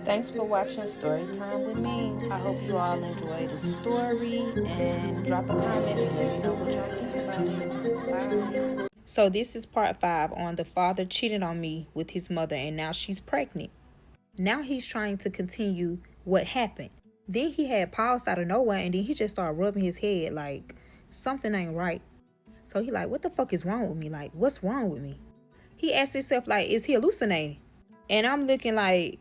Thanks for watching Storytime with me. I hope you all enjoy the story and drop a comment and let me know what y'all think about it. Bye. So this is part 5 on the father cheated on me with his mother and now she's pregnant. Now he's trying to continue what happened. Then he had paused out of nowhere and then he just started rubbing his head like something ain't right. So he like, what the fuck is wrong with me? Like, what's wrong with me? He asked himself like, is he hallucinating? And I'm looking like,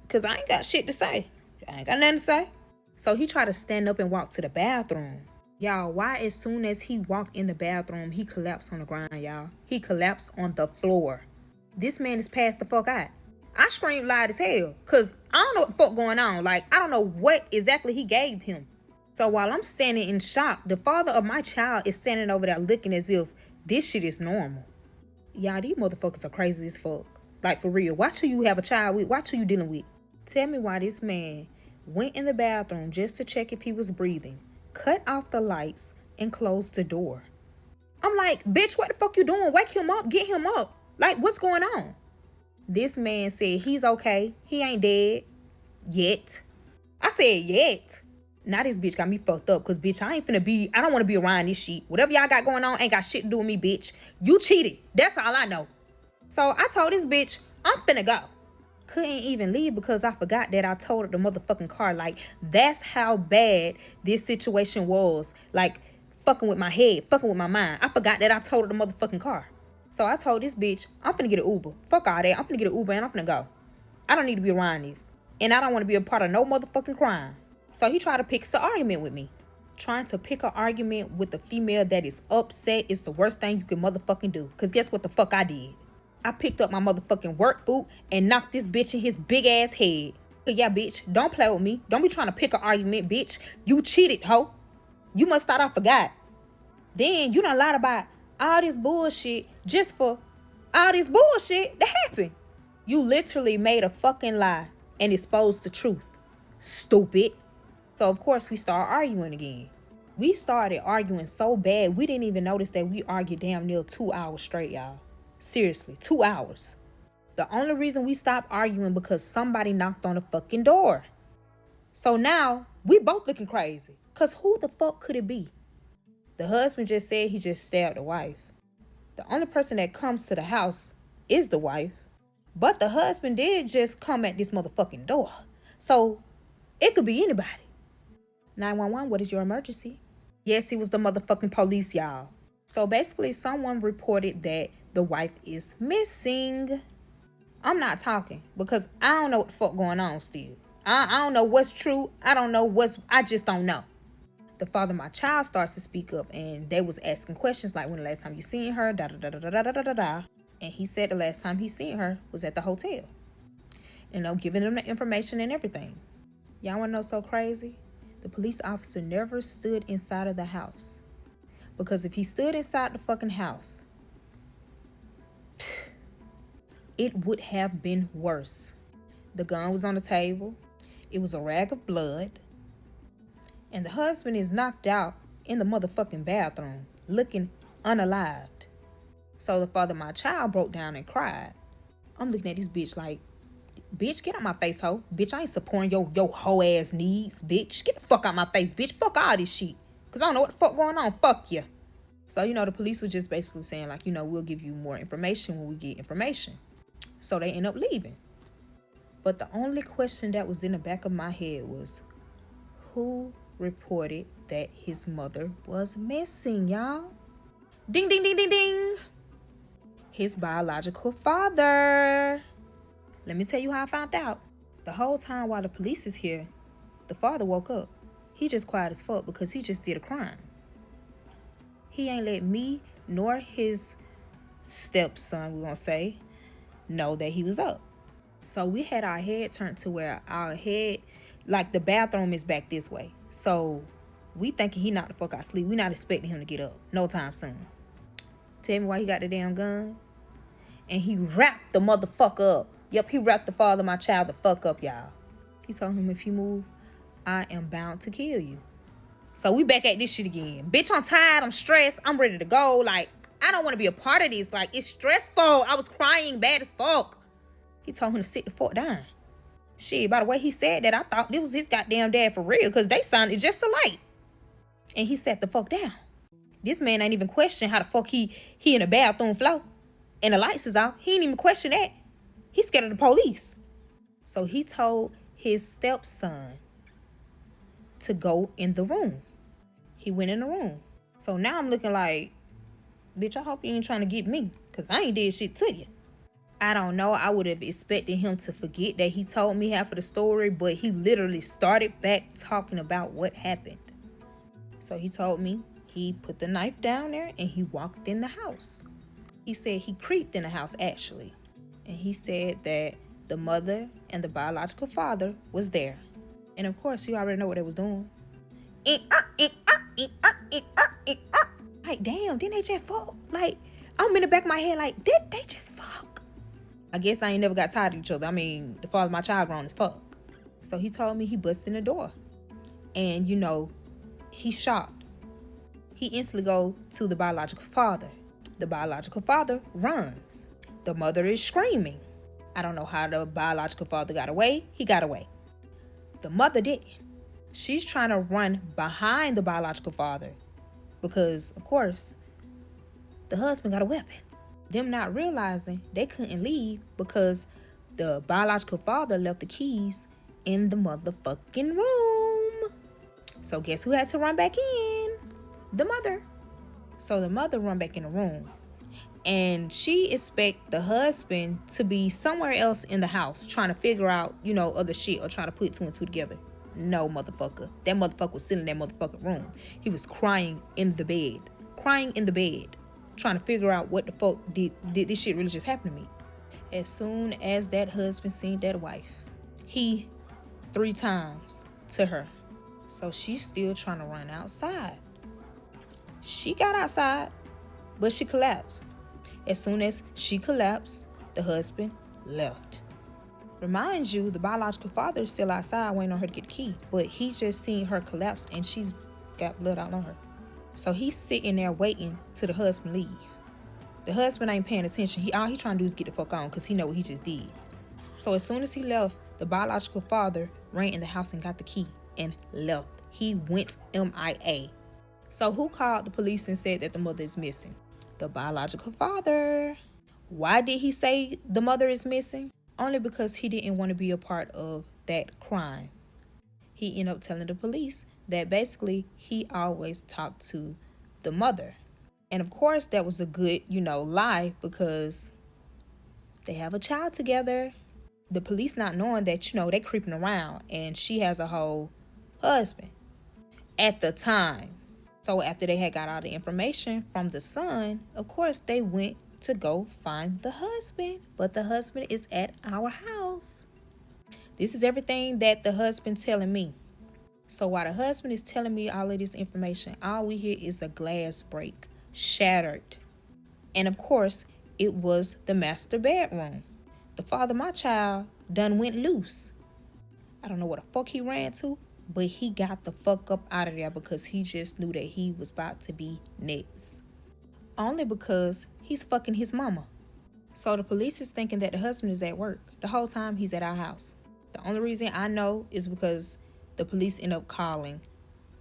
cause I ain't got shit to say. I ain't got nothing to say. So he tried to stand up and walk to the bathroom. Y'all, why as soon as he walked in the bathroom, he collapsed on the ground, y'all. He collapsed on the floor. This man is passed the fuck out. I screamed loud as hell. Cause I don't know what the fuck going on. Like, I don't know what exactly he gave him. So while I'm standing in shock, the father of my child is standing over there looking as if this shit is normal. Y'all, these motherfuckers are crazy as fuck. Like, for real. Watch who you have a child with. Watch who you dealing with. Tell me why this man went in the bathroom just to check if he was breathing, cut off the lights, and closed the door. I'm like, bitch, what the fuck you doing? Wake him up. Get him up. Like, what's going on? This man said he's okay. He ain't dead. Yet. I said yet. Now this bitch got me fucked up because, bitch, I don't want to be around this shit. Whatever y'all got going on ain't got shit to do with me, bitch. You cheated. That's all I know. So I told this bitch, I'm finna go. Couldn't even leave because I forgot that I totaled the motherfucking car. Like, that's how bad this situation was. Like, fucking with my head, fucking with my mind. I forgot that I totaled the motherfucking car. So I told this bitch, I'm finna get an Uber. Fuck all that. I'm finna get an Uber and I'm finna go. I don't need to be around this. And I don't want to be a part of no motherfucking crime. So he tried to pick an argument with me. Trying to pick an argument with a female that is upset is the worst thing you can motherfucking do. Because guess what the fuck I did? I picked up my motherfucking work boot and knocked this bitch in his big ass head. Yeah, bitch, don't play with me. Don't be trying to pick an argument, bitch. You cheated, ho. You must thought I forgot. Then you done lied about all this bullshit just for all this bullshit that happened. You literally made a fucking lie and exposed the truth. Stupid. So, of course, we started arguing again. We started arguing so bad, we didn't even notice that we argued damn near 2 hours straight, y'all. Seriously, 2 hours. The only reason we stopped arguing because somebody knocked on the fucking door. So now, we both looking crazy. Because who the fuck could it be? The husband just said he just stabbed the wife. The only person that comes to the house is the wife. But the husband did just come at this motherfucking door. So, it could be anybody. 911, what is your emergency? Yes, it was the motherfucking police, y'all. So basically, someone reported that the wife is missing. I'm not talking because I don't know what the fuck going on still. I don't know what's true. I just don't know. The father of my child starts to speak up and they was asking questions like, when the last time you seen her, da da da da da da da da da. And he said the last time he seen her was at the hotel. Giving them the information and everything. Y'all wanna know so crazy? The police officer never stood inside of the house. Because if he stood inside the fucking house, it would have been worse. The gun was on the table. It was a rag of blood. And the husband is knocked out in the motherfucking bathroom, looking unalived. So the father of my child broke down and cried. I'm looking at this bitch like, bitch, get out my face, ho. Bitch, I ain't supporting your hoe ass needs, bitch. Get the fuck out my face, bitch. Fuck all this shit. Because I don't know what the fuck going on. Fuck you. So, the police were just basically saying, like, we'll give you more information when we get information. So they end up leaving. But the only question that was in the back of my head was, who reported that his mother was missing, y'all? Ding, ding, ding, ding, ding. His biological father. Let me tell you how I found out. The whole time while the police is here, the father woke up. He just quiet as fuck because he just did a crime. He ain't let me nor his stepson, we're gonna say, know that he was up. So we had our head turned to where our head, like the bathroom is back this way. So we thinking he knocked the fuck out sleep. We not expecting him to get up no time soon. Tell me why he got the damn gun. And he wrapped the motherfucker up. Yep, he wrapped the father of my child the fuck up, y'all. He told him, if you move, I am bound to kill you. So we back at this shit again. Bitch, I'm tired. I'm stressed. I'm ready to go. Like, I don't want to be a part of this. Like, it's stressful. I was crying bad as fuck. He told him to sit the fuck down. Shit, by the way he said that, I thought this was his goddamn dad for real, because they sounded just alike. And he sat the fuck down. This man ain't even question how the fuck he in the bathroom floor and the lights is off. He ain't even question that. He's scared of the police. So he told his stepson to go in the room. He went in the room. So now I'm looking like, bitch, I hope you ain't trying to get me, because I ain't did shit to you. I don't know. I would have expected him to forget that he told me half of the story, but he literally started back talking about what happened. So he told me he put the knife down there and he walked in the house. He said he creeped in the house, actually. And he said that the mother and the biological father was there. And of course, you already know what they was doing. Like, damn, didn't they just fuck? Like, I'm in the back of my head like, did they just fuck? I guess I ain't never got tired of each other. I mean, the father of my child grown as fuck. So he told me he busted in the door. And, you know, he's shocked. He instantly go to the biological father. The biological father runs. The mother is screaming. I don't know how the biological father got away. He got away. The mother didn't. She's trying to run behind the biological father because, of course, the husband got a weapon. Them not realizing they couldn't leave because the biological father left the keys in the motherfucking room. So guess who had to run back in? The mother. So the mother run back in the room. And she expect the husband to be somewhere else in the house trying to figure out, you know, other shit or trying to put two and two together. No, motherfucker. That motherfucker was still in that motherfucking room. He was crying in the bed. Trying to figure out what the fuck did this shit really just happen to me. As soon as that husband seen that wife, he 3 times to her. So she's still trying to run outside. She got outside, but she collapsed. As soon as she collapsed, the husband left. Remind you, the biological father is still outside waiting on her to get the key, but he just seen her collapse and she's got blood all on her. So he's sitting there waiting till the husband leave. The husband ain't paying attention. All he trying to do is get the fuck on because he know what he just did. So as soon as he left, the biological father ran in the house and got the key and left. He went MIA. So who called the police and said that the mother is missing? The biological father. Why did he say the mother is missing? Only because he didn't want to be a part of that crime. He ended up telling the police that basically he always talked to the mother. And of course that was a good, lie because they have a child together. The police not knowing that, they creeping around and she has a whole husband at the time. So after they had got all the information from the son, of course they went to go find the husband. But the husband is at our house. This is everything that the husband telling me. So while the husband is telling me all of this information, all we hear is a glass break, shattered. And of course, it was the master bedroom. The father of my child done went loose. I don't know what the fuck he ran to, but he got the fuck up out of there because he just knew that he was about to be next. Only because he's fucking his mama. So the police is thinking that the husband is at work. The whole time he's at our house. The only reason I know is because the police end up calling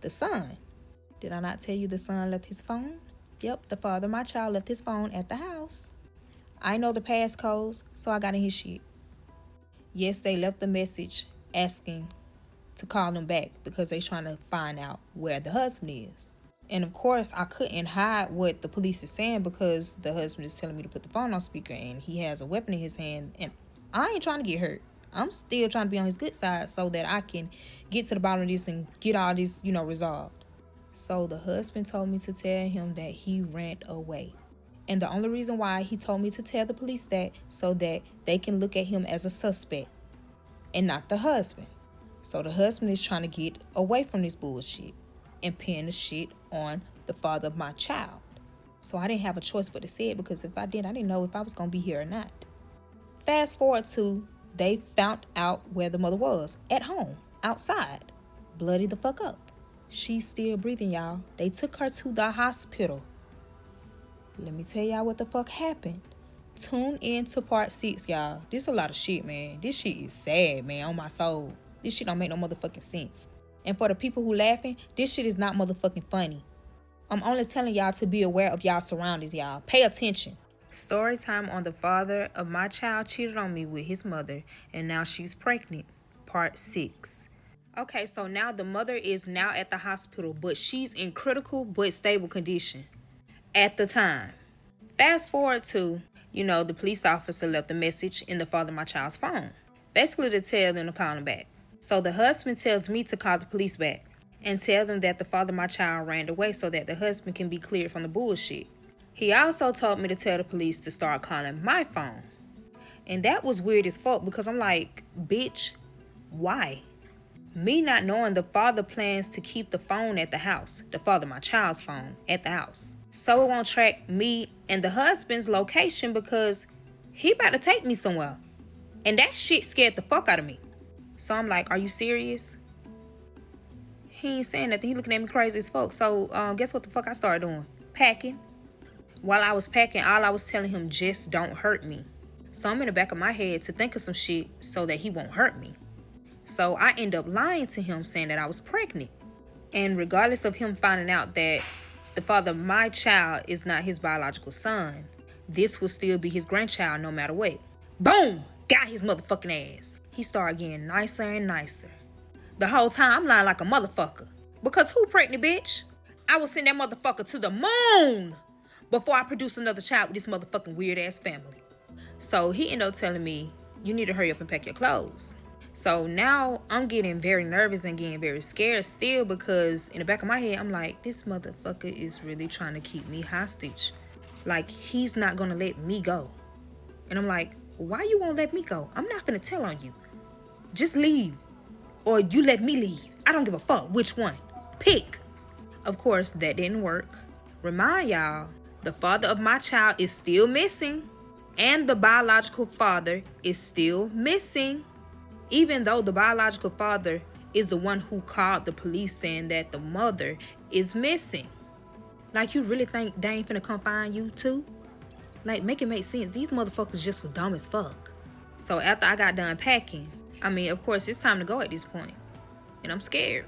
the son. Did I not tell you the son left his phone? Yep, the father of my child left his phone at the house. I know the passcodes, so I got in his shit. Yes, they left the message asking to call them back because they trying to find out where the husband is. And of course, I couldn't hide what the police is saying because the husband is telling me to put the phone on speaker and he has a weapon in his hand. And I ain't trying to get hurt. I'm still trying to be on his good side so that I can get to the bottom of this and get all this, resolved. So the husband told me to tell him that he ran away. And the only reason why he told me to tell the police that so that they can look at him as a suspect and not the husband. So the husband is trying to get away from this bullshit and pin the shit on the father of my child. So I didn't have a choice but to say it because if I did, I didn't know if I was going to be here or not. Fast forward to they found out where the mother was, at home, outside, bloody the fuck up. She's still breathing, y'all. They took her to the hospital. Let me tell y'all what the fuck happened. Tune in to part 6, y'all. This a lot of shit, man. This shit is sad, man, on my soul. This shit don't make no motherfucking sense. And for the people who laughing, this shit is not motherfucking funny. I'm only telling y'all to be aware of y'all surroundings, y'all. Pay attention. Story time on the father of my child cheated on me with his mother, and now she's pregnant. Part 6. Okay, so now the mother is now at the hospital, but she's in critical but stable condition at the time. Fast forward to, the police officer left a message in the father of my child's phone, basically to tell them to call him back. So the husband tells me to call the police back and tell them that the father of my child ran away so that the husband can be cleared from the bullshit. He also told me to tell the police to start calling my phone. And that was weird as fuck because I'm like, bitch, why? Me not knowing the father plans to keep the phone at the house, the father of my child's phone at the house, so it won't track me and the husband's location because he about to take me somewhere. And that shit scared the fuck out of me. So I'm like, are you serious? He ain't saying nothing. He looking at me crazy as fuck. So guess what the fuck I started doing? Packing. While I was packing, all I was telling him, just don't hurt me. So I'm in the back of my head to think of some shit so that he won't hurt me. So I end up lying to him saying that I was pregnant. And regardless of him finding out that the father of my child is not his biological son, this will still be his grandchild no matter what. Boom! Got his motherfucking ass. He started getting nicer and nicer. The whole time I'm lying like a motherfucker. Because who pregnant, bitch? I will send that motherfucker to the moon before I produce another child with this motherfucking weird ass family. So he ended up telling me, you need to hurry up and pack your clothes. So now I'm getting very nervous and getting very scared still because in the back of my head, I'm like, this motherfucker is really trying to keep me hostage. Like, he's not going to let me go. And I'm like, why you won't let me go? I'm not going to tell on you. Just leave. Or you let me leave. I don't give a fuck which one. Pick. Of course, that didn't work. Remind y'all, the father of my child is still missing. And the biological father is still missing. Even though the biological father is the one who called the police saying that the mother is missing. Like, you really think they ain't finna come find you too? Like, make it make sense. These motherfuckers just was dumb as fuck. So after I got done packing, of course, it's time to go at this point. And I'm scared.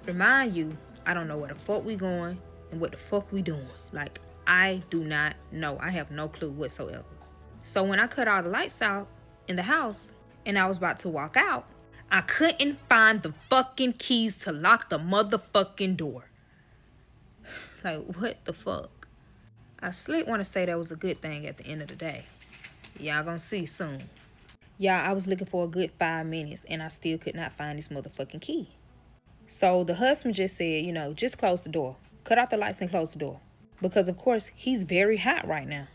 Remind you, I don't know where the fuck we going and what the fuck we doing. Like, I do not know. I have no clue whatsoever. So when I cut all the lights out in the house and I was about to walk out, I couldn't find the fucking keys to lock the motherfucking door. Like, what the fuck? I slick want to say that was a good thing at the end of the day. Y'all gonna see soon. Y'all, I was looking for a good 5 minutes and I still could not find this motherfucking key. So the husband just said, just close the door. Cut out the lights and close the door. Because, of course, he's very hot right now.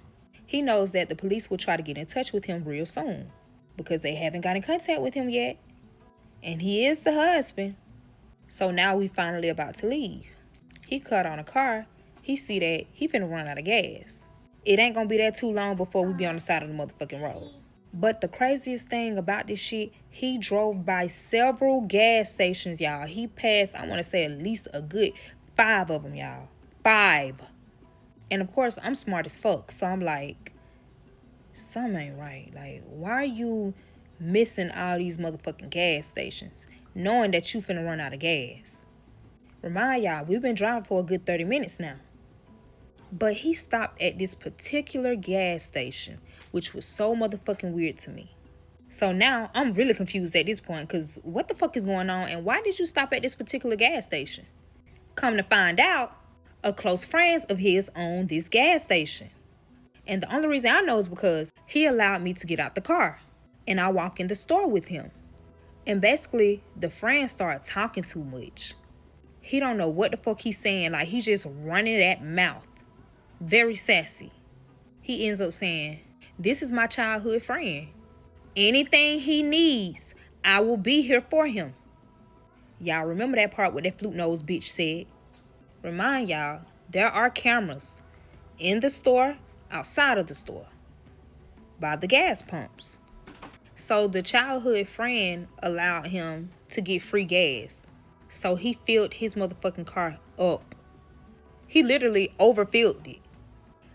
He knows that the police will try to get in touch with him real soon. Because they haven't got in contact with him yet. And he is the husband. So now we finally about to leave. He cut on a car. He see that he finna run out of gas. It ain't gonna be that too long before we be on the side of the motherfucking road. But the craziest thing about this shit, he drove by several gas stations, y'all. He passed, I want to say, at least a good 5 of them, y'all. 5. And of course, I'm smart as fuck. So I'm like, something ain't right. Like, why are you missing all these motherfucking gas stations, knowing that you finna run out of gas? Remind y'all, we've been driving for a good 30 minutes now. But he stopped at this particular gas station, which was so motherfucking weird to me. So now I'm really confused at this point, because what the fuck is going on and why did you stop at this particular gas station? Come to find out, a close friend of his owned this gas station. And the only reason I know is because he allowed me to get out the car. And I walk in the store with him. And basically, the friend started talking too much. He don't know what the fuck he's saying. Like, he just running that mouth. Very sassy. He ends up saying, this is my childhood friend. Anything he needs, I will be here for him. Y'all remember that part what that flute nose bitch said? Remind y'all, there are cameras in the store, outside of the store, by the gas pumps. So the childhood friend allowed him to get free gas. So he filled his motherfucking car up. He literally overfilled it.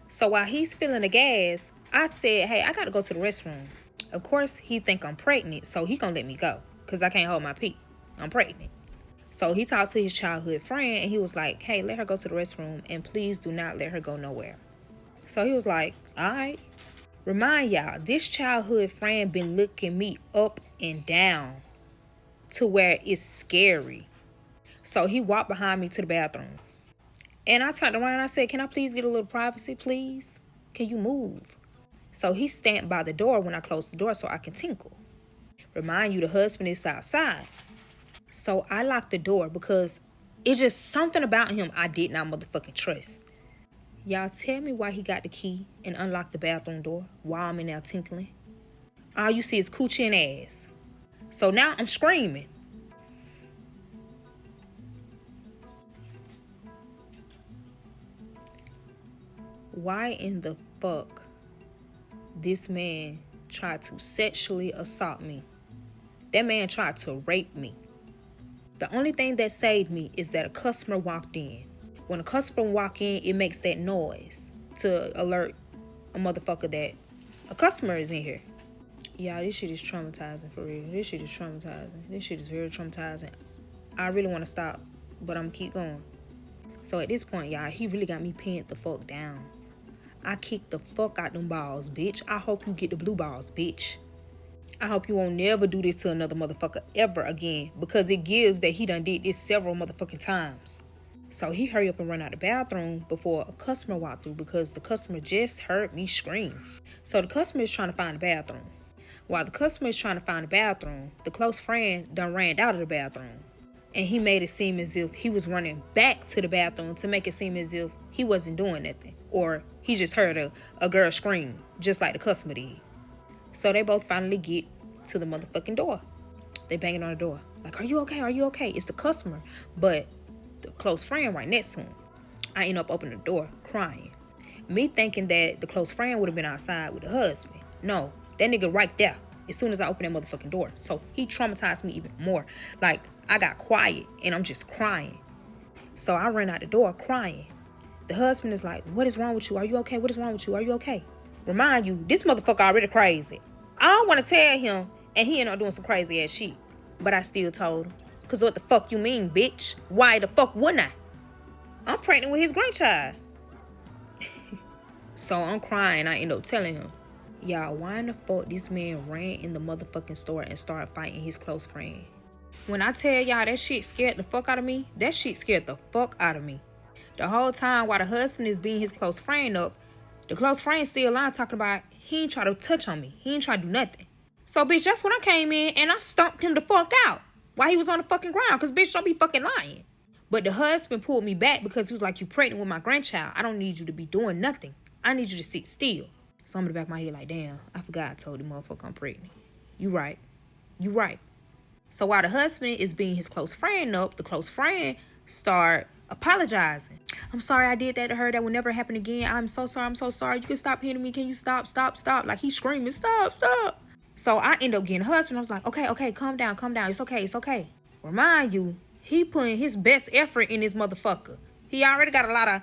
So while he's filling the gas, I said, hey, I gotta go to the restroom. Of course, he think I'm pregnant, so he gonna let me go. Because I can't hold my pee. I'm pregnant. So he talked to his childhood friend, and he was like, hey, let her go to the restroom, and please do not let her go nowhere. So he was like, all right. Remind y'all, this childhood friend been looking me up and down to where it's scary. So he walked behind me to the bathroom. And I turned around and I said, can I please get a little privacy, please? Can you move? So he stamped by the door when I closed the door so I can tinkle. Remind you, the husband is outside. So I locked the door because it's just something about him I did not motherfucking trust. Y'all tell me why he got the key and unlocked the bathroom door while I'm in there tinkling. All you see is coochie and ass. So now I'm screaming. Why in the fuck this man tried to sexually assault me? That man tried to rape me. The only thing that saved me is that a customer walked in. When a customer walk in, it makes that noise to alert a motherfucker that a customer is in here. Y'all, this shit is traumatizing for real. This shit is traumatizing. This shit is very traumatizing. I really want to stop, but I'm gonna keep going. So at this point, y'all, he really got me pinned the fuck down. I kicked the fuck out them balls, bitch. I hope you get the blue balls, bitch. I hope you won't never do this to another motherfucker ever again, because it gives that he done did this several motherfucking times. So he hurry up and run out the bathroom before a customer walked through, because the customer just heard me scream. So the customer is trying to find the bathroom. While the customer is trying to find the bathroom, the close friend done ran out of the bathroom. And he made it seem as if he was running back to the bathroom to make it seem as if he wasn't doing nothing. Or he just heard a girl scream, just like the customer did. So they both finally get to the motherfucking door. They banging on the door. Like, are you okay? Are you okay? It's the customer. But the close friend right next to him. I end up opening the door, crying. Me thinking that the close friend would have been outside with the husband. No, that nigga right there. As soon as I opened that motherfucking door. So he traumatized me even more. Like, I got quiet and I'm just crying. So I ran out the door crying. The husband is like, what is wrong with you? Are you okay? What is wrong with you? Are you okay? Remind you, this motherfucker already crazy. I don't want to tell him, and he ended up doing some crazy ass shit. But I still told him. Because what the fuck you mean, bitch? Why the fuck wouldn't I? I'm pregnant with his grandchild. So I'm crying. I end up telling him, y'all, why in the fuck this man ran in the motherfucking store and started fighting his close friend? When I tell y'all that shit scared the fuck out of me, that shit scared the fuck out of me. The whole time while the husband is beating his close friend up, the close friend still lying talking about he ain't try to touch on me. He ain't try to do nothing. So, bitch, that's when I came in and I stomped him the fuck out while he was on the fucking ground. Because, bitch, don't be fucking lying. But the husband pulled me back because he was like, you pregnant with my grandchild. I don't need you to be doing nothing. I need you to sit still. So I'm in the back of my head like, damn, I forgot I told the motherfucker I'm pregnant. You right. You right. So while the husband is beating his close friend up, the close friend start apologizing. I'm sorry I did that to her. That will never happen again. I'm so sorry. I'm so sorry. You can stop hitting me. Can you stop? Stop. Stop. Like he's screaming, stop, stop. So I end up getting the husband. I was like, okay, calm down, calm down. It's okay, it's okay. Remind you, he putting his best effort in this motherfucker. He already got a lot of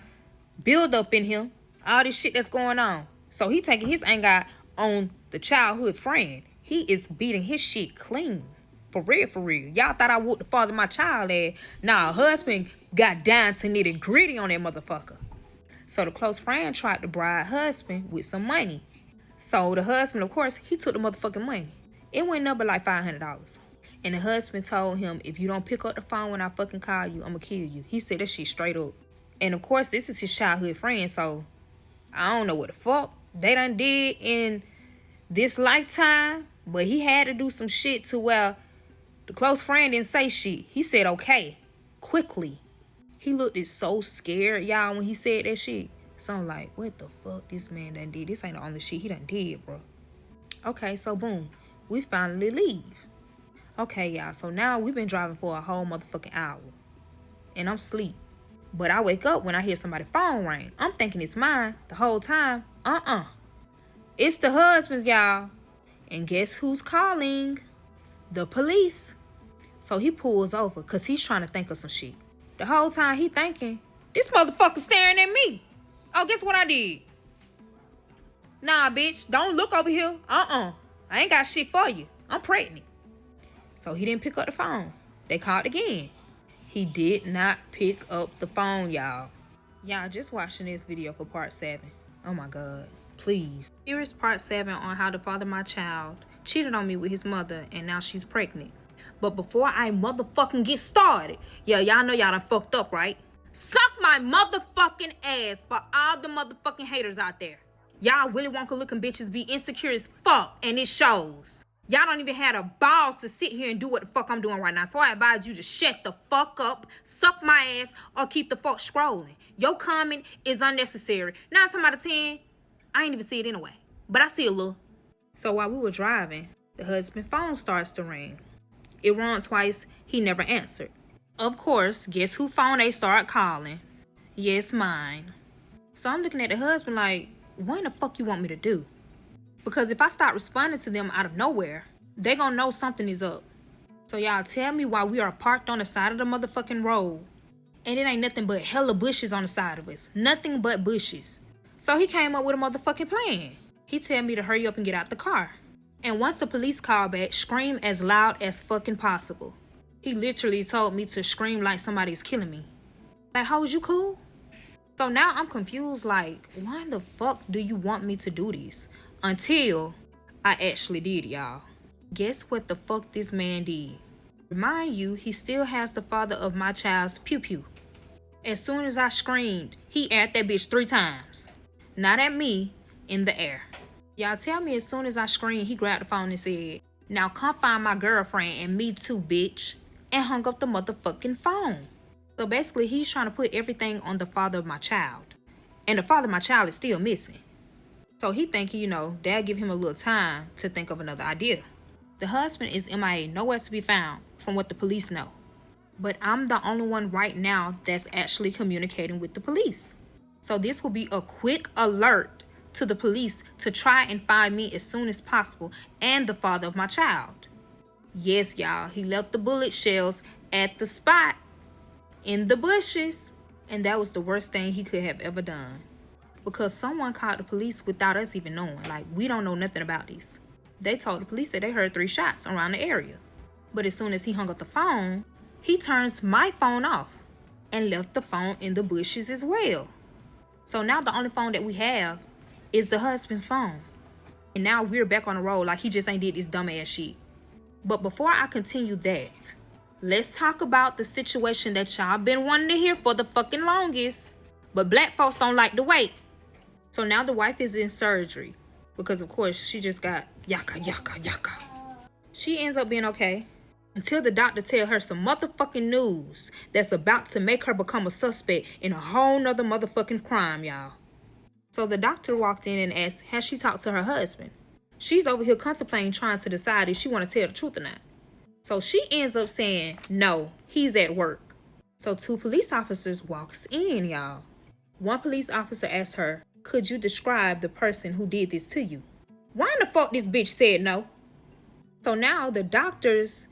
build up in him. All this shit that's going on. So he taking his anger out on the childhood friend. He is beating his shit clean. For real, for real. Y'all thought I would the father my child at. Nah, husband got down to nitty gritty on that motherfucker. So the close friend tried to bribe husband with some money. So the husband, of course, he took the motherfucking money. It went up like $500. And the husband told him, if you don't pick up the phone when I fucking call you, I'm gonna kill you. He said that shit straight up. And of course, this is his childhood friend, so I don't know what the fuck they done did in this lifetime, but he had to do some shit to where the close friend didn't say shit. He said okay, quickly. He looked so scared, y'all, when he said that shit. So I'm like, what the fuck this man done did? This ain't the only shit he done did, bro. Okay, so boom, we finally leave. Okay, y'all, so now we've been driving for a whole motherfucking hour. And I'm asleep. But I wake up when I hear somebody's phone ring. I'm thinking it's mine the whole time. It's the husband's, y'all. And guess who's calling? The police. So he pulls over because he's trying to think of some shit. The whole time he thinking, this motherfucker staring at me. Oh, guess what I did? Nah, bitch, don't look over here. I ain't got shit for you. I'm pregnant. So he didn't pick up the phone. They called again. He did not pick up the phone, y'all. Y'all just watching this video for part 7. Oh my God, please. Here is part 7 on how the father of my child cheated on me with his mother and now she's pregnant. But before I motherfucking get started, yeah, y'all know y'all done fucked up, right? Suck my motherfucking ass for all the motherfucking haters out there. Y'all Willy Wonka looking bitches be insecure as fuck, and it shows. Y'all don't even have the balls to sit here and do what the fuck I'm doing right now. So I advise you to shut the fuck up, suck my ass, or keep the fuck scrolling. Your comment is unnecessary. 9 times out of 10, I ain't even see it anyway. But I see a little. So while we were driving, the husband's phone starts to ring. It rang twice, he never answered. Of course, guess who phone they start calling? Yes, mine. So I'm looking at the husband like, what in the fuck you want me to do? Because if I start responding to them out of nowhere, they gonna know something is up. So y'all tell me why we are parked on the side of the motherfucking road and it ain't nothing but hella bushes on the side of us. Nothing but bushes. So he came up with a motherfucking plan. He tell me to hurry up and get out the car. And once the police call back, scream as loud as fucking possible. He literally told me to scream like somebody's killing me. Like, how is you cool? So now I'm confused, like, why the fuck do you want me to do this? Until I actually did, y'all. Guess what the fuck this man did? Remind you, he still has the father of my child's pew-pew. As soon as I screamed, he aired that bitch 3 times. Not at me, in the air. Y'all tell me as soon as I screamed, he grabbed the phone and said, now come find my girlfriend and me too, bitch. And hung up the motherfucking phone. So basically, he's trying to put everything on the father of my child. And the father of my child is still missing. So he thinking, you know, dad give him a little time to think of another idea. The husband is MIA, nowhere to be found, from what the police know. But I'm the only one right now that's actually communicating with the police. So this will be a quick alert to the police to try and find me as soon as possible and the father of my child. Yes, y'all, he left the bullet shells at the spot in the bushes. And that was the worst thing he could have ever done. Because someone called the police without us even knowing. Like, we don't know nothing about this. They told the police that they heard 3 shots around the area. But as soon as he hung up the phone, he turns my phone off and left the phone in the bushes as well. So now the only phone that we have is the husband's phone. And now we're back on the road like he just ain't did this dumbass shit. But before I continue that, let's talk about the situation that y'all been wanting to hear for the fucking longest. But black folks don't like to wait. So now the wife is in surgery. Because of course she just got yaka. She ends up being okay. Until the doctor tell her some motherfucking news that's about to make her become a suspect in a whole nother motherfucking crime, y'all. So the doctor walked in and asked, has she talked to her husband? She's over here contemplating trying to decide if she want to tell the truth or not. So she ends up saying, no, he's at work. So 2 police officers walks in, y'all. One police officer asked her, could you describe the person who did this to you? Why in the fuck this bitch said no? So now the doctors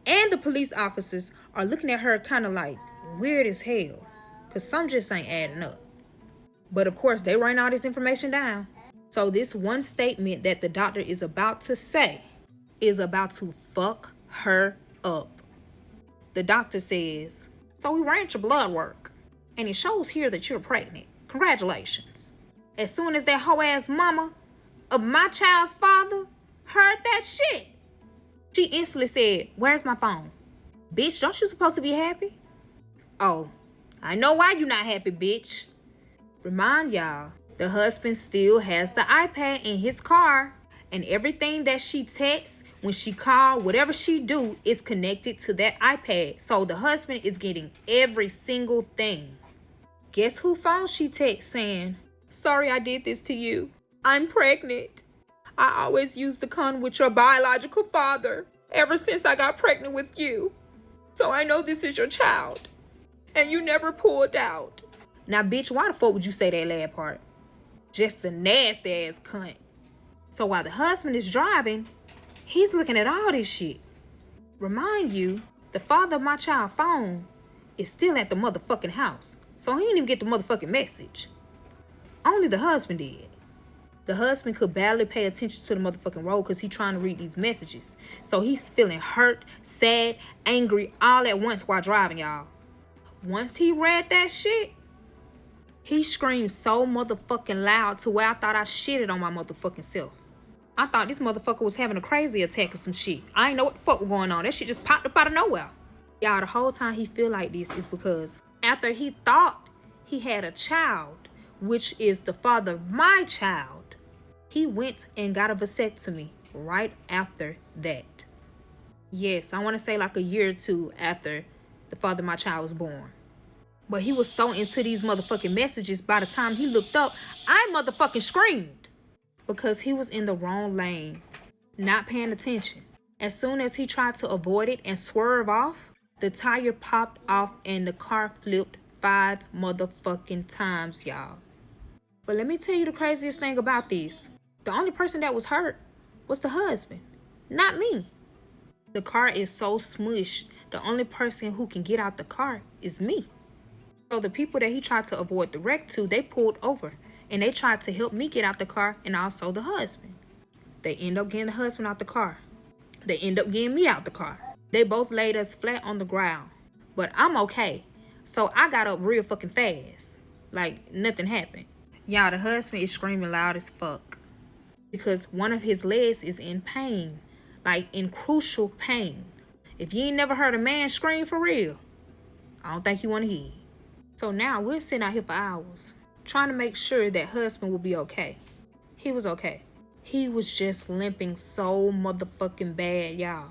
and the police officers are looking at her kind of like weird as hell. Because some just ain't adding up. But of course, they write all this information down. So this one statement that the doctor is about to say is about to fuck her up. The doctor says, so we ran your blood work. And it shows here that you're pregnant. Congratulations. As soon as that hoe ass mama of my child's father heard that shit, she instantly said, where's my phone? Bitch, don't you supposed to be happy? Oh, I know why you not happy, bitch. Remind y'all, the husband still has the iPad in his car. And everything that she texts, when she call, whatever she do is connected to that iPad. So the husband is getting every single thing. Guess who phone she texts saying, sorry I did this to you. I'm pregnant. I always used to come with your biological father ever since I got pregnant with you. So I know this is your child. And you never pulled out. Now, bitch, why the fuck would you say that last part? Just a nasty ass cunt. So while the husband is driving, he's looking at all this shit. Remind you, the father of my child's phone is still at the motherfucking house. So he didn't even get the motherfucking message. Only the husband did. The husband could barely pay attention to the motherfucking road because he's trying to read these messages. So he's feeling hurt, sad, angry, all at once while driving, y'all. Once he read that shit, he screamed so motherfucking loud to where I thought I shitted on my motherfucking self. I thought this motherfucker was having a crazy attack or some shit. I ain't know what the fuck was going on. That shit just popped up out of nowhere. Y'all, the whole time he feel like this is because after he thought he had a child, which is the father of my child, he went and got a vasectomy right after that. Yes, I want to say like a year or two after the father of my child was born. But he was so into these motherfucking messages, by the time he looked up, I motherfucking screamed. Because he was in the wrong lane, not paying attention. As soon as he tried to avoid it and swerve off, the tire popped off and the car flipped 5 motherfucking times, y'all. But let me tell you the craziest thing about this. The only person that was hurt was the husband, not me. The car is so smushed, the only person who can get out the car is me. So the people that he tried to avoid the wreck to, they pulled over. And they tried to help me get out the car and also the husband. They end up getting the husband out the car. They end up getting me out the car. They both laid us flat on the ground. But I'm okay. So I got up real fucking fast. Like nothing happened. Y'all, the husband is screaming loud as fuck. Because one of his legs is in pain. Like in crucial pain. If you ain't never heard a man scream for real, I don't think you want to hear it. So now we're sitting out here for hours, trying to make sure that husband will be okay. He was okay. He was just limping so motherfucking bad, y'all.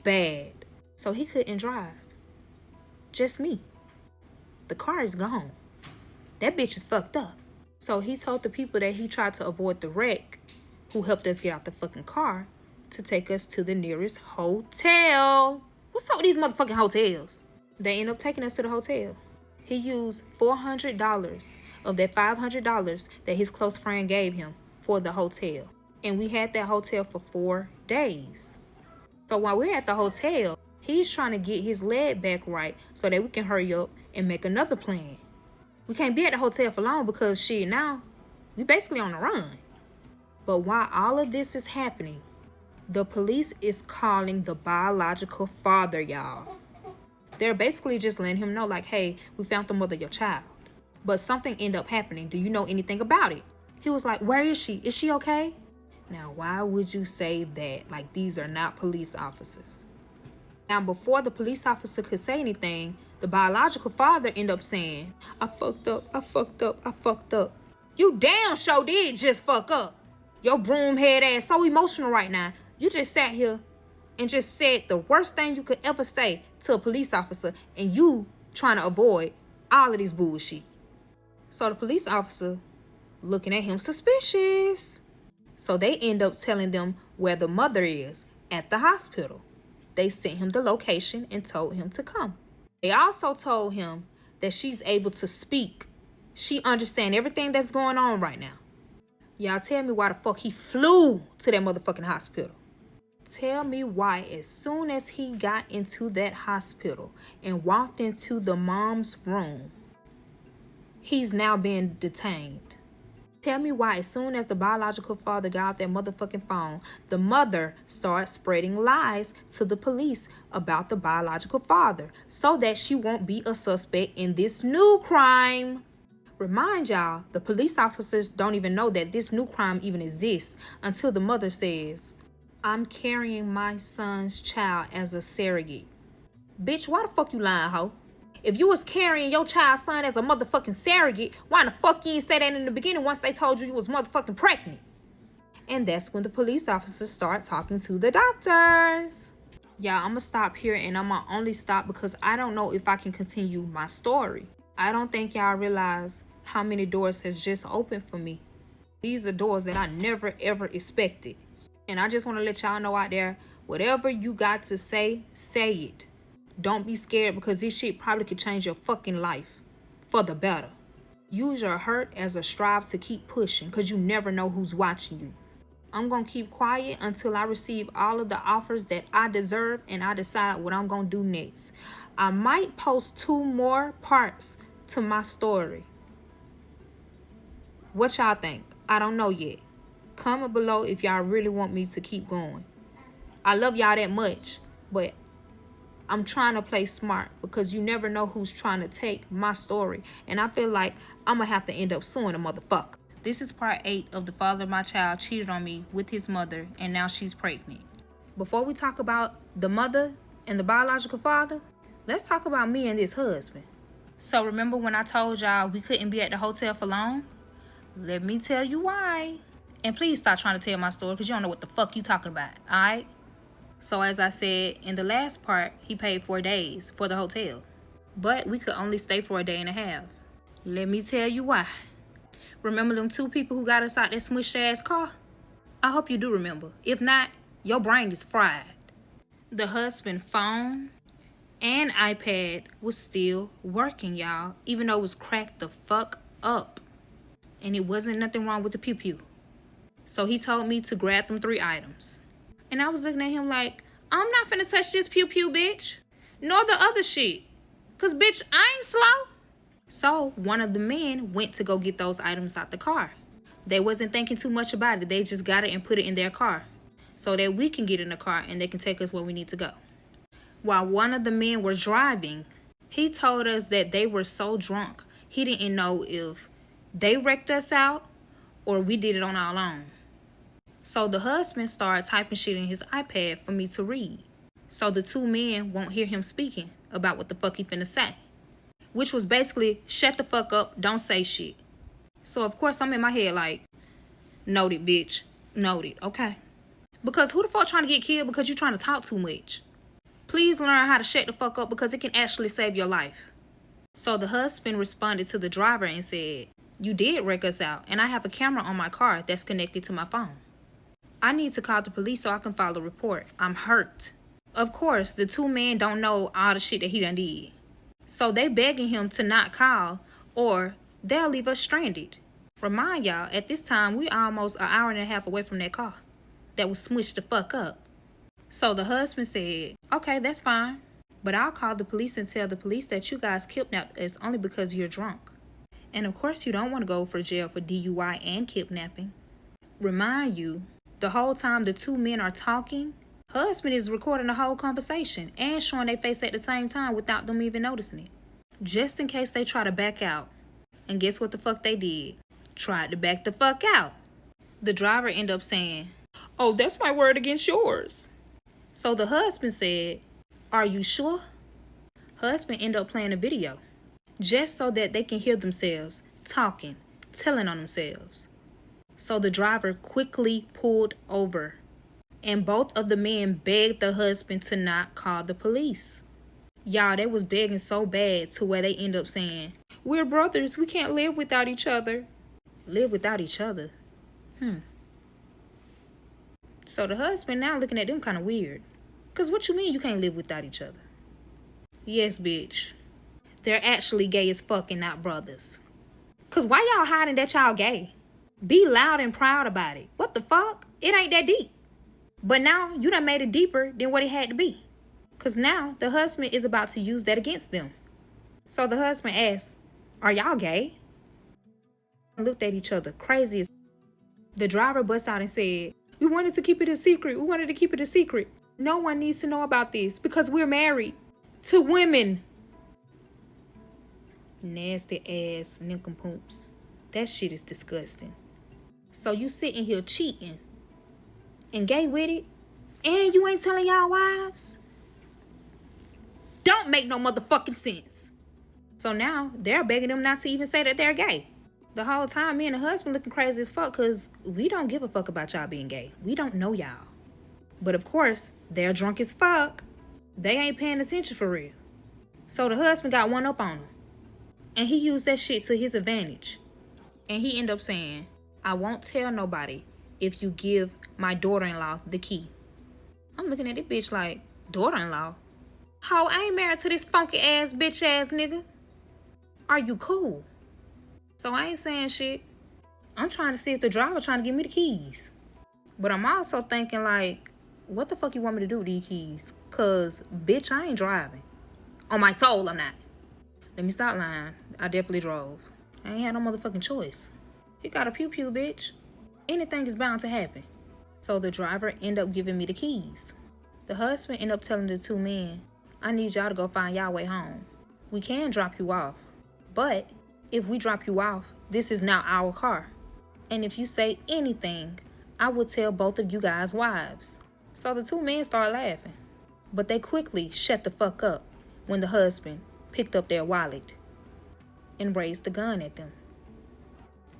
Bad. So he couldn't drive. Just me. The car is gone. That bitch is fucked up. So he told the people that he tried to avoid the wreck, who helped us get out the fucking car, to take us to the nearest hotel. What's up with these motherfucking hotels? They end up taking us to the hotel. He used $400 of that $500 that his close friend gave him for the hotel. And we had that hotel for 4 days. So while we're at the hotel, he's trying to get his leg back right so that we can hurry up and make another plan. We can't be at the hotel for long because shit, now we basically on the run. But while all of this is happening, the police is calling the biological father, y'all. They're basically just letting him know, like, hey, we found the mother of your child. But something ended up happening. Do you know anything about it? He was like, where is she? Is she okay? Now, why would you say that? Like, these are not police officers. Now, before the police officer could say anything, the biological father ended up saying, I fucked up, I fucked up, I fucked up. You damn sure did just fuck up. Your broom head ass so emotional right now. You just sat here and just said the worst thing you could ever say to a police officer, and you trying to avoid all of this bullshit. So the police officer looking at him suspicious. So they end up telling them where the mother is at the hospital. They sent him the location and told him to come. They also told him that she's able to speak. She understands everything that's going on right now. Y'all tell me why the fuck he flew to that motherfucking hospital. Tell me why as soon as he got into that hospital and walked into the mom's room, he's now being detained. Tell me why as soon as the biological father got out that motherfucking phone, the mother started spreading lies to the police about the biological father so that she won't be a suspect in this new crime. Remind y'all, the police officers don't even know that this new crime even exists until the mother says, I'm carrying my son's child as a surrogate. Bitch, why the fuck you lying, ho? If you was carrying your child's son as a motherfucking surrogate, why the fuck you didn't say that in the beginning once they told you was motherfucking pregnant? And that's when the police officers start talking to the doctors. Yeah, I'm gonna stop here, and I'm gonna only stop because I don't know if I can continue my story. I don't think y'all realize how many doors has just opened for me. These are doors that I never ever expected. And I just want to let y'all know out there, whatever you got to say, say it. Don't be scared because this shit probably could change your fucking life for the better. Use your hurt as a strive to keep pushing because you never know who's watching you. I'm going to keep quiet until I receive all of the offers that I deserve and I decide what I'm going to do next. I might post 2 more parts to my story. What y'all think? I don't know yet. Comment below if y'all really want me to keep going. I love y'all that much, but I'm trying to play smart because you never know who's trying to take my story. And I feel like I'm going to have to end up suing a motherfucker. This is part 8 of the father of my child cheated on me with his mother, and now she's pregnant. Before we talk about the mother and the biological father, let's talk about me and this husband. So remember when I told y'all we couldn't be at the hotel for long? Let me tell you why. And please stop trying to tell my story because you don't know what the fuck you talking about, alright? So as I said in the last part, he paid 4 days for the hotel. But we could only stay for a day and a half. Let me tell you why. Remember them 2 people who got us out that smushed ass car? I hope you do remember. If not, your brain is fried. The husband phone and iPad was still working, y'all. Even though it was cracked the fuck up. And it wasn't nothing wrong with the pew-pew. So he told me to grab them 3 items. And I was looking at him like, I'm not finna touch this pew-pew, bitch. Nor the other shit. Cause bitch, I ain't slow. So one of the men went to go get those items out the car. They wasn't thinking too much about it. They just got it and put it in their car. So that we can get in the car and they can take us where we need to go. While one of the men were driving, he told us that they were so drunk, he didn't know if they wrecked us out or we did it on our own. So the husband started typing shit in his iPad for me to read. So the 2 men won't hear him speaking about what the fuck he finna say. Which was basically, shut the fuck up, don't say shit. So of course I'm in my head like, noted bitch, noted, okay. Because who the fuck trying to get killed because you trying to talk too much? Please learn how to shut the fuck up because it can actually save your life. So the husband responded to the driver and said, you did wreck us out and I have a camera on my car that's connected to my phone. I need to call the police so I can file a report. I'm hurt. Of course, the 2 men don't know all the shit that he done did. So they begging him to not call or they'll leave us stranded. Remind y'all, at this time, we almost an hour and a half away from that car that was smushed the fuck up. So the husband said, okay, that's fine. But I'll call the police and tell the police that you guys kidnapped us only because you're drunk. And of course, you don't want to go for jail for DUI and kidnapping. Remind you, the whole time the 2 men are talking, husband is recording the whole conversation and showing their face at the same time without them even noticing it. Just in case they try to back out. And guess what the fuck they did? Tried to back the fuck out. The driver ended up saying, oh, that's my word against yours. So the husband said, are you sure? Husband ended up playing a video. Just so that they can hear themselves talking, telling on themselves. So the driver quickly pulled over. And both of the men begged the husband to not call the police. Y'all, they was begging so bad to where they end up saying, we're brothers, we can't live without each other. Live without each other? So the husband now looking at them kind of weird. Because what you mean you can't live without each other? Yes, bitch. They're actually gay as fuck and not brothers. Because why y'all hiding that y'all gay? Be loud and proud about it. What the fuck? It ain't that deep. But now you done made it deeper than what it had to be. Because now the husband is about to use that against them. So the husband asked, are y'all gay? Looked at each other crazy as. The driver bust out and said, we wanted to keep it a secret. We wanted to keep it a secret. No one needs to know about this because we're married to women. Nasty ass nincompoops. That shit is disgusting. So you sitting here cheating and gay with it and you ain't telling y'all wives? Don't make no motherfucking sense. So now they're begging them not to even say that they're gay. The whole time me and the husband looking crazy as fuck because we don't give a fuck about y'all being gay. We don't know y'all. But of course, they're drunk as fuck. They ain't paying attention for real. So the husband got one up on him. And he used that shit to his advantage. And he ended up saying, I won't tell nobody if you give my daughter-in-law the key. I'm looking at this bitch like, daughter-in-law? Ho, I ain't married to this funky ass bitch ass nigga. Are you cool? So I ain't saying shit. I'm trying to see if the driver trying to give me the keys. But I'm also thinking like, what the fuck you want me to do with these keys? Cause bitch, I ain't driving. On my soul, I'm not. Let me stop lying. I definitely drove. I ain't had no motherfucking choice. He got a pew-pew, bitch. Anything is bound to happen. So the driver ended up giving me the keys. The husband ended up telling the two men, I need y'all to go find y'all way home. We can drop you off, but if we drop you off, this is now our car. And if you say anything, I will tell both of you guys' wives. So the two men started laughing, but they quickly shut the fuck up when the husband picked up their wallet and raised the gun at them.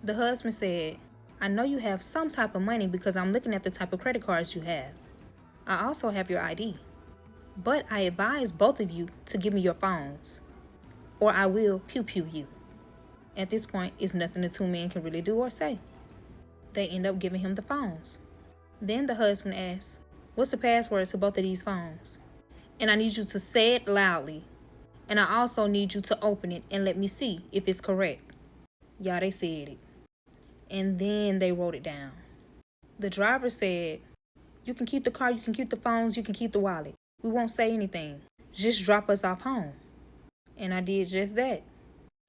The husband said, I know you have some type of money because I'm looking at the type of credit cards you have. I also have your ID. But I advise both of you to give me your phones, or I will pew-pew you. At this point, it's nothing the two men can really do or say. They end up giving him the phones. Then the husband asks, what's the password to both of these phones? And I need you to say it loudly. And I also need you to open it and let me see if it's correct. Y'all, they said it. And then they wrote it down. The driver said, you can keep the car, you can keep the phones, you can keep the wallet. We won't say anything. Just drop us off home. And I did just that.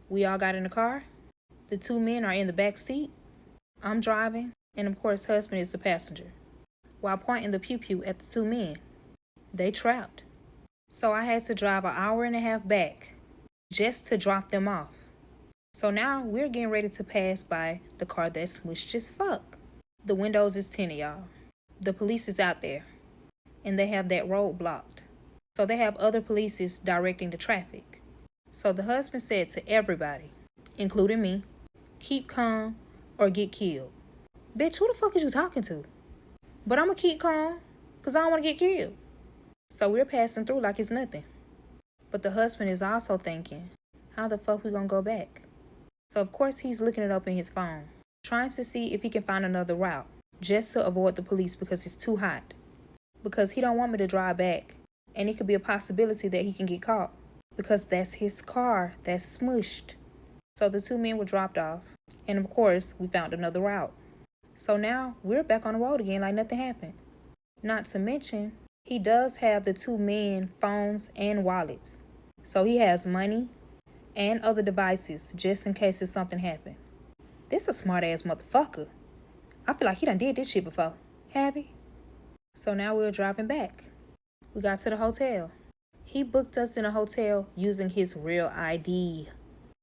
We all got in the car. The two men are in the back seat. I'm driving. And of course, husband is the passenger. While pointing the pew-pew at the two men. They trapped. So I had to drive an hour and a half back just to drop them off. So now we're getting ready to pass by the car that's smushed as fuck. The windows is tinted, y'all. The police is out there. And they have that road blocked. So they have other police directing the traffic. So the husband said to everybody, including me, keep calm or get killed. Bitch, who the fuck is you talking to? But I'm gonna keep calm because I don't want to get killed. So we're passing through like it's nothing. But the husband is also thinking, how the fuck we gonna go back? So of course he's looking it up in his phone, trying to see if he can find another route just to avoid the police because it's too hot. Because he don't want me to drive back. And it could be a possibility that he can get caught. Because that's his car that's smushed. So the two men were dropped off. And of course, we found another route. So now we're back on the road again like nothing happened. Not to mention, he does have the two men phones and wallets. So he has money and other devices just in case if something happened. This a smart ass motherfucker. I feel like he done did this shit before. Have he? So now we're driving back. We got to the hotel. He booked us in a hotel using his real ID.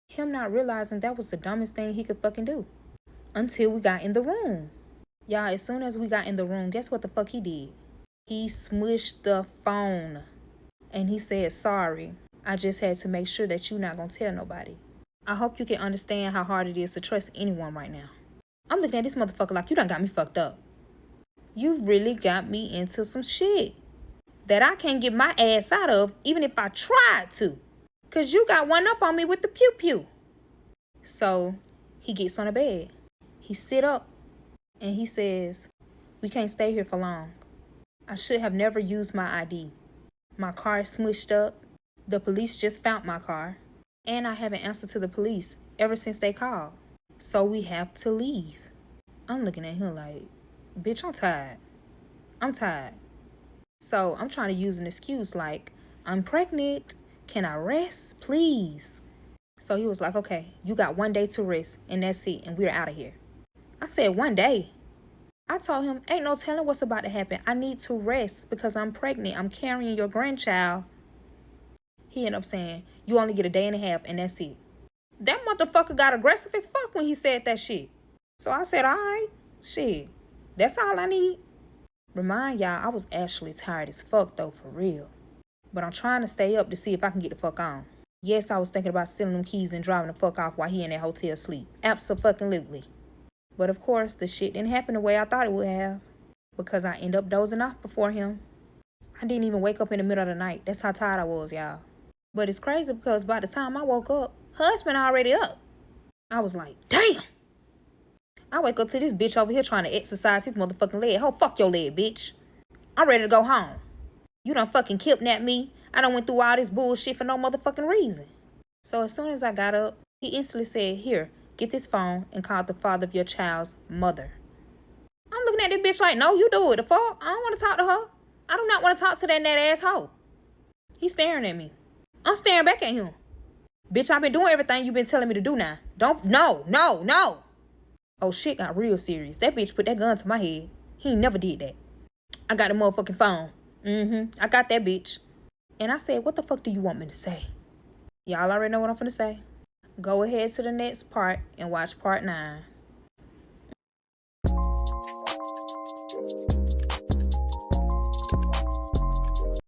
Him not realizing that was the dumbest thing he could fucking do. Until we got in the room. Y'all, as soon as we got in the room, guess what the fuck he did? He smushed the phone. And he said, sorry. I just had to make sure that you're not gonna tell nobody. I hope you can understand how hard it is to trust anyone right now. I'm looking at this motherfucker like you done got me fucked up. You really got me into some shit that I can't get my ass out of even if I tried to. Because you got one up on me with the pew-pew. So he gets on the bed. He sit up and he says, we can't stay here for long. I should have never used my ID. My car is smushed up. The police just found my car. And I haven't answered to the police ever since they called. So we have to leave. I'm looking at him like, bitch, I'm tired. I'm tired. So I'm trying to use an excuse like, I'm pregnant. Can I rest, please? So he was like, okay, you got 1 day to rest and that's it. And we're out of here. I said 1 day. I told him, ain't no telling what's about to happen. I need to rest because I'm pregnant. I'm carrying your grandchild. He ended up saying, you only get 1.5 days and that's it. That motherfucker got aggressive as fuck when he said that shit. So I said, all right, shit. That's all I need. Remind y'all, I was actually tired as fuck though, for real. But I'm trying to stay up to see if I can get the fuck on. Yes, I was thinking about stealing them keys and driving the fuck off while he in that hotel sleep. Abso-fucking-lutely. But of course, the shit didn't happen the way I thought it would have. Because I ended up dozing off before him. I didn't even wake up in the middle of the night. That's how tired I was, y'all. But it's crazy because by the time I woke up, husband already up. I was like, damn. I wake up to this bitch over here trying to exercise his motherfucking leg. Ho, fuck your leg, bitch. I'm ready to go home. You done fucking kidnapped me. I done went through all this bullshit for no motherfucking reason. So as soon as I got up, he instantly said, here, get this phone and call the father of your child's mother. I'm looking at this bitch like, no, you do it. The fuck? I don't want to talk to her. I do not want to talk to that asshole. He's staring at me. I'm staring back at him. Bitch, I've been doing everything you've been telling me to do now. No. Oh, shit got real serious. That bitch put that gun to my head. He ain't never did that. I got the motherfucking phone. I got that bitch. And I said, what the fuck do you want me to say? Y'all already know what I'm finna say. Go ahead to the next part and watch part 9.